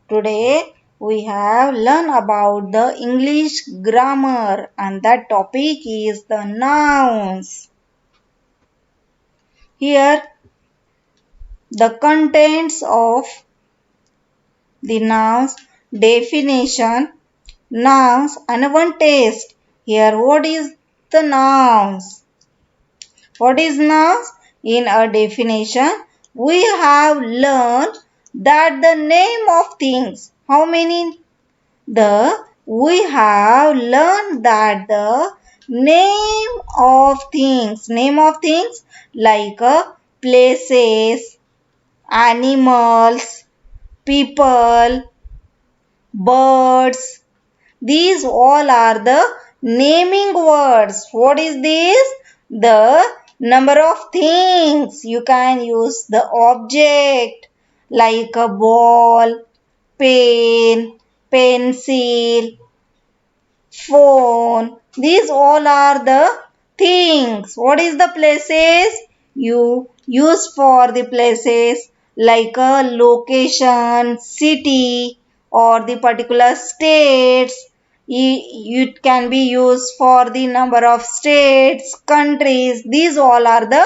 Today we have learned about the English grammar and that topic is the nouns. Here the contents of the nouns, definition, nouns and one test. Here what is the nouns? What is nouns? In a definition, we have learned that the name of things. How many? We have learned that the name of things like places, animals, people, birds, these all are the naming words. What is this? The number of things. You can use the object like a ball, pen, pencil, phone. These all are the things. What is the places? You use for the places like a location, city or the particular states. It can be used for the number of states, countries. These all are the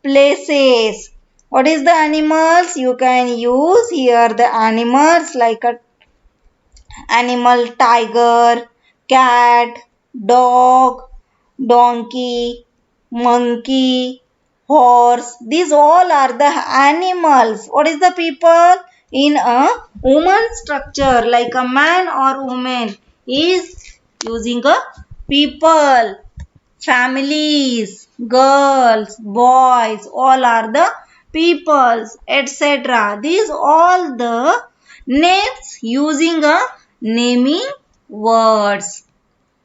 places. What is the animals? You can use here the animals like a animal tiger, cat, dog, donkey, monkey, horse. These all are the animals. What is the people? In a woman structure like a man or woman is using a people, families, girls, boys, all are the peoples, etc. These all the names using a naming words.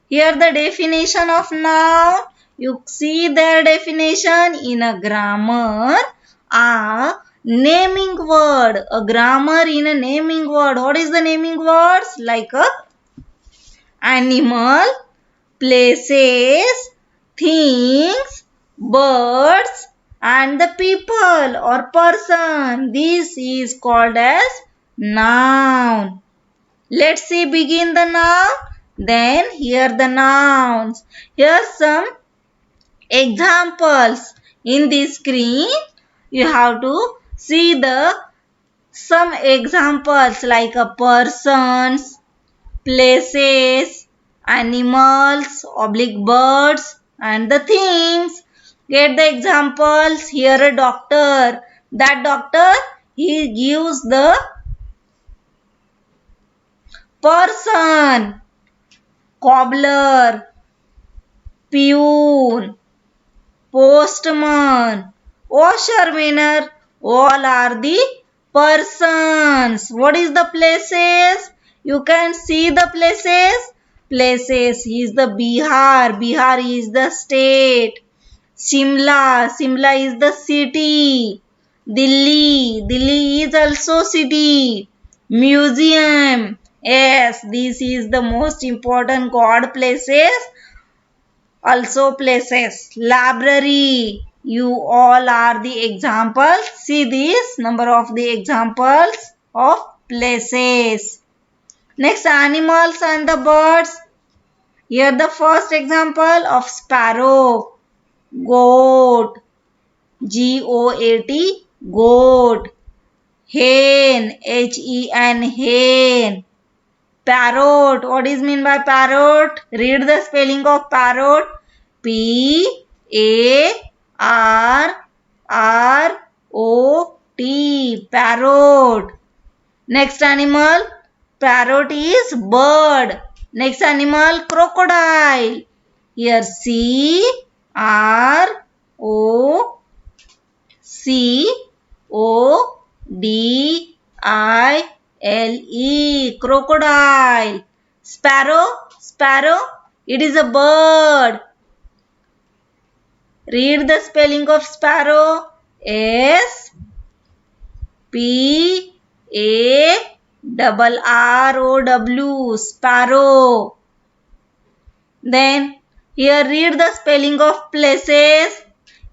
Here the definition of noun. You see their definition in a grammar. A naming word. A grammar in a naming word. What is the naming words? Like a animal, places, things, birds and the people or person. This is called as noun. Let's see begin the noun. Then here the nouns. Here some examples. In this screen you have to see the some examples like a persons, places, animals, oblique birds and the things. Get the examples. Here a doctor. That doctor, he gives the person, cobbler, peon, postman, washerman, all are the persons. What is the places? You can see the places. Places is the Bihar. Bihar is the state. Shimla. Shimla is the city. Delhi. Delhi is also city. Museum. Yes, this is the most important God places. Also places. Library. You all are the examples. See this number of the examples of places. Next, animals and the birds. Here the first example of sparrow. Goat. G-O-A-T. Goat. Hen. H-E-N. Hen. Parrot. What is mean by parrot? Read the spelling of parrot. P-A-R-R-O-T. Parrot. Next animal. Parrot is bird. Next animal. Crocodile. Here C-R-O-C-O-D-I-L-E. Crocodile. Sparrow. Sparrow. It is a bird. Read the spelling of sparrow. S-P-A-R-R-O-W. Sparrow. Then here read the spelling of places.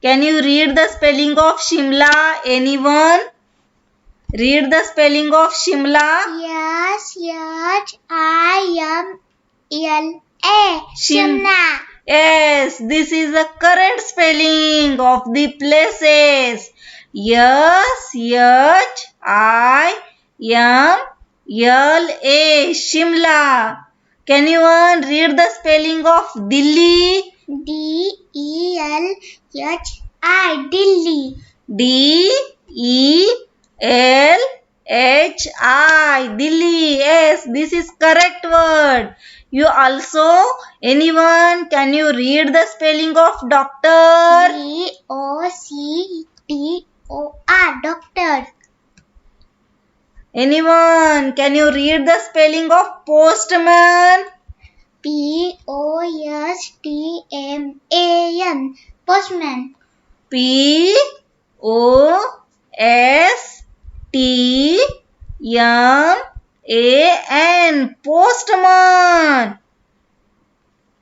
Can you read the spelling of Shimla? Anyone? Read the spelling of Shimla. Shimla. Shimla. Yes, this is the correct spelling of the places. Shimla. Shimla. Can you read the spelling of Delhi? Delhi. Delhi. Delhi. Yes, this is correct word. You also, anyone, can you read the spelling of doctor? Doctor. Doctor. Anyone, can you read the spelling of postman? Postman. Postman. Postman. Postman.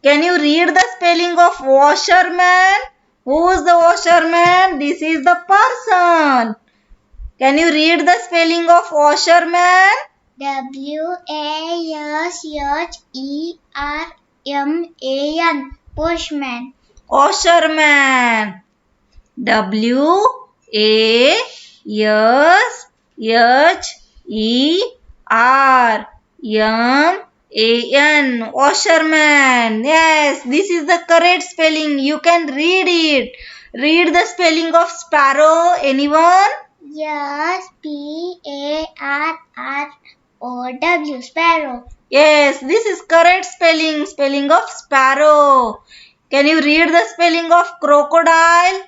Can you read the spelling of washerman? Who is the washerman? This is the person. Can you read the spelling of washerman? Washerman. Postman. Washerman. Washerman. Washerman. Yes, this is the correct spelling. You can read it. Read the spelling of sparrow. Anyone? Yes, Sparrow. Sparrow. Yes, this is correct spelling. Spelling of sparrow. Can you read the spelling of crocodile?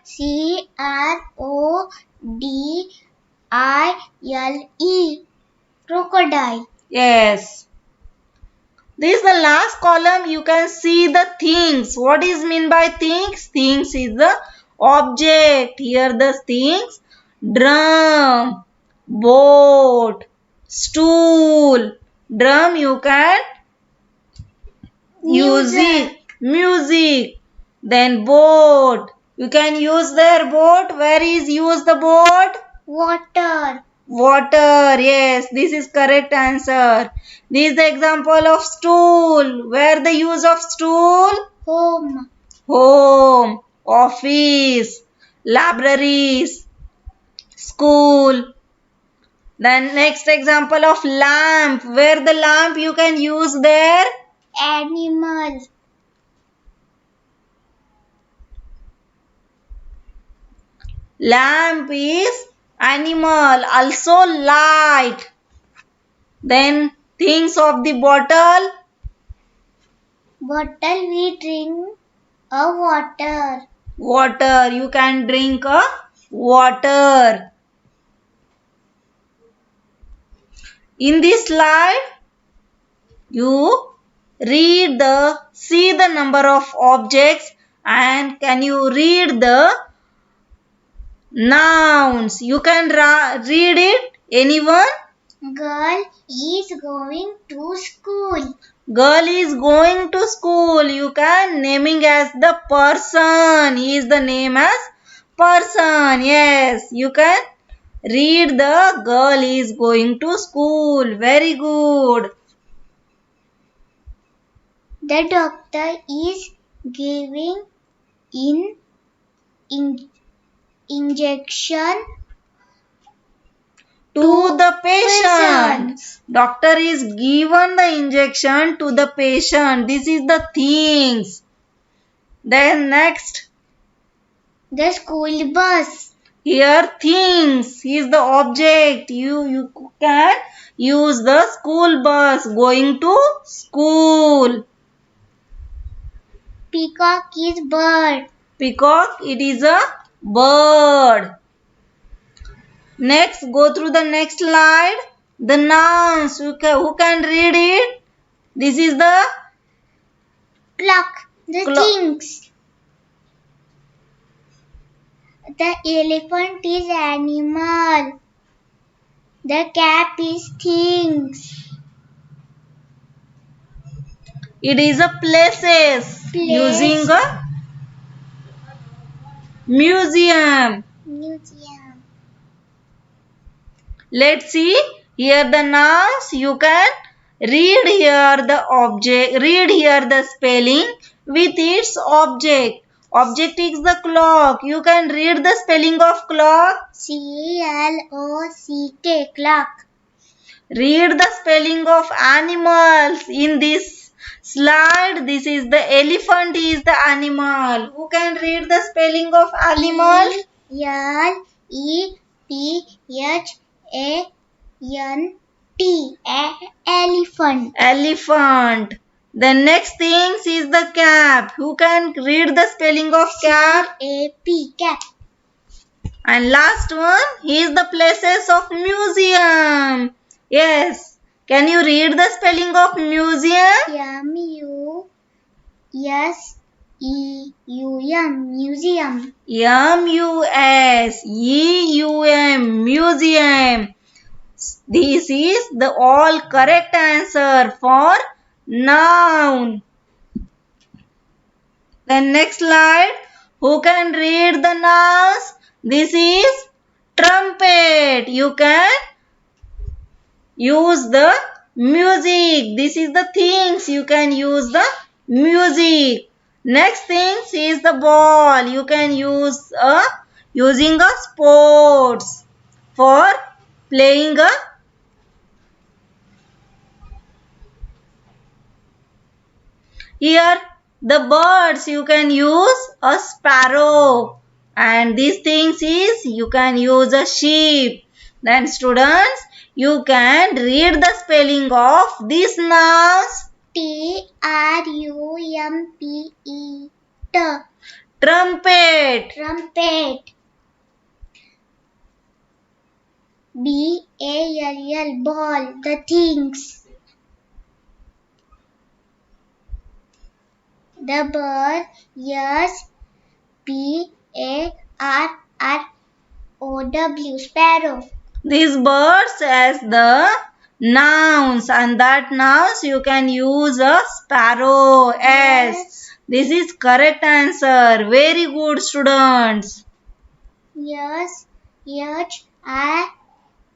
Crodile. Crocodile. Yes. This is the last column. You can see the things. What is mean by things? Things is the object. Here the things. Drum, boat, stool. Drum you can use it. Music. Then boat. You can use their boat. Where is use the boat? Water. Water. Yes, this is correct answer. This is the example of stool. Where the use of stool? Home. Home, office, libraries, school. Then next example of lamp. Where the lamp you can use there? Animal. Lamp is animal. Also light. Then things of the bottle. Bottle we drink a water. Water. You can drink a water. In this slide, you see the number of objects and can you read the nouns? You can read it. Anyone? Girl is going to school. Girl is going to school. You can naming as the person. Is the name as person. Yes, you can read the girl is going to school. Very good. The doctor is giving injection to the patient. Doctor is given the injection to the patient. This is the things. Then next. The school bus. Here things is the object. You can use the school bus going to school. Peacock is bird. Peacock, it is a bird. Next, go through the next slide. The nouns. Who can read it? This is the clock. The things. The elephant is animal. The cap is things. It is a places. Using a museum. Let's see here the nouns. You can read here the object, read here the spelling with its object. Object is the clock. You can read the spelling of clock. CLOCK, clock. Read the spelling of animals in this slide. This is the elephant is the animal. Who can read the spelling of animal? ELEPHANT. Elephant. Elephant. The next thing is the cap. Who can read the spelling of cap? CAP, cap. And last one is the places of museum. Yes. Can you read the spelling of museum? MUSEUM, museum. MUSEUM, museum. This is the all correct answer for noun. The next slide. Who can read the nouns? This is trumpet. You can use the music. This is the things. You can use the music. Next thing is the ball. You can use using a sports for playing a here the birds. You can use a sparrow, and these things is you can use a sheep. Then students, you can read the spelling of these nouns. TRUMPE, Trumpet. trumpet. BALL, ball, the things. The bird, SPARROW, sparrow. These birds as the nouns, and that nouns you can use a sparrow as. Yes. This is correct answer. Very good students.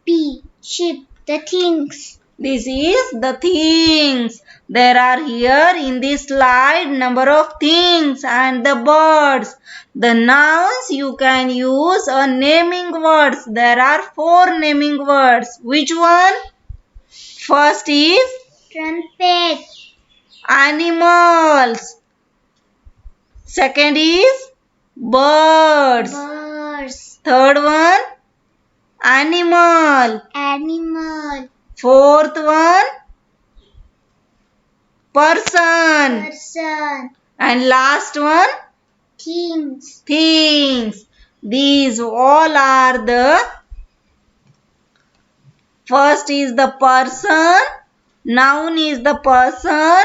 SHIP, ship, the things. This is the things. There are here in this slide number of things and the birds. The nouns you can use a naming words. There are 4 naming words. Which one? First is Trumpet, animals. Second is birds. birds, Third one animal. animal, Fourth one person. person, And last one things. things. These all are the first is the person, noun is the person,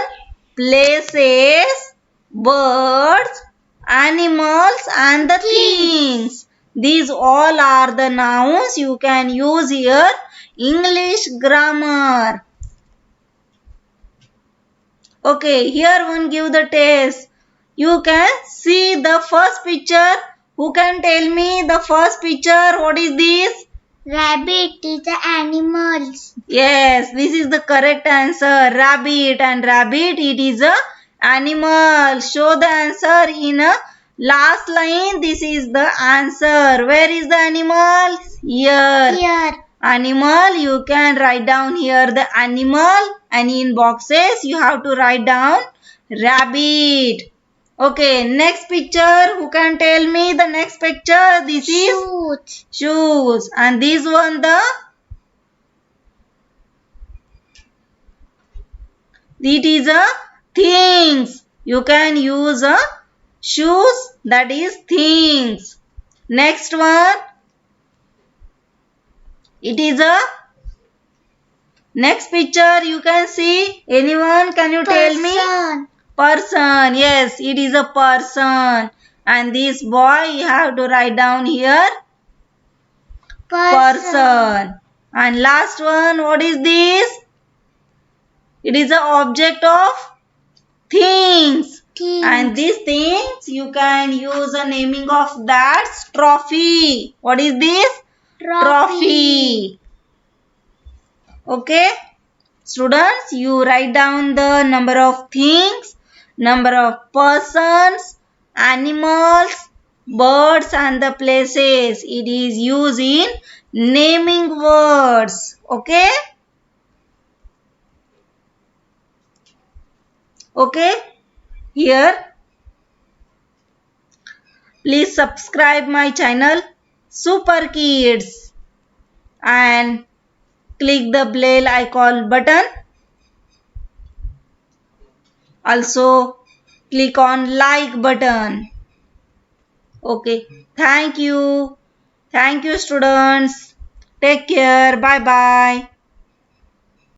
places, birds, animals and the things. These all are the nouns you can use here English grammar. Okay, here one give the test. You can see the first picture. Who can tell me the first picture? What is this? Rabbit is the animals. Yes, this is the correct answer. Rabbit, and rabbit it is a animal. Show the answer in a last line. This is the answer. Where is the animal? Here. Here. Animal, you can write down here the animal, and in boxes you have to write down rabbit. Okay, next picture. Who can tell me the next picture? This is shoes. And this one it is a things. You can use a shoes, that is things. Next one. It is a next picture you can see. Anyone can you tell me? Person. Yes, it is a person. And this boy you have to write down here. Person. And last one, what is this? It is an object of things. And these things you can use a naming of that trophy. What is this? Trophy. Okay, students, you write down the number of things, number of persons, animals, birds and the places. It is used in naming words. Okay? Okay? Here, please subscribe my channel Super Kids and click the bell icon button. Also, click on like button. Okay. Thank you. Thank you, students. Take care. Bye bye.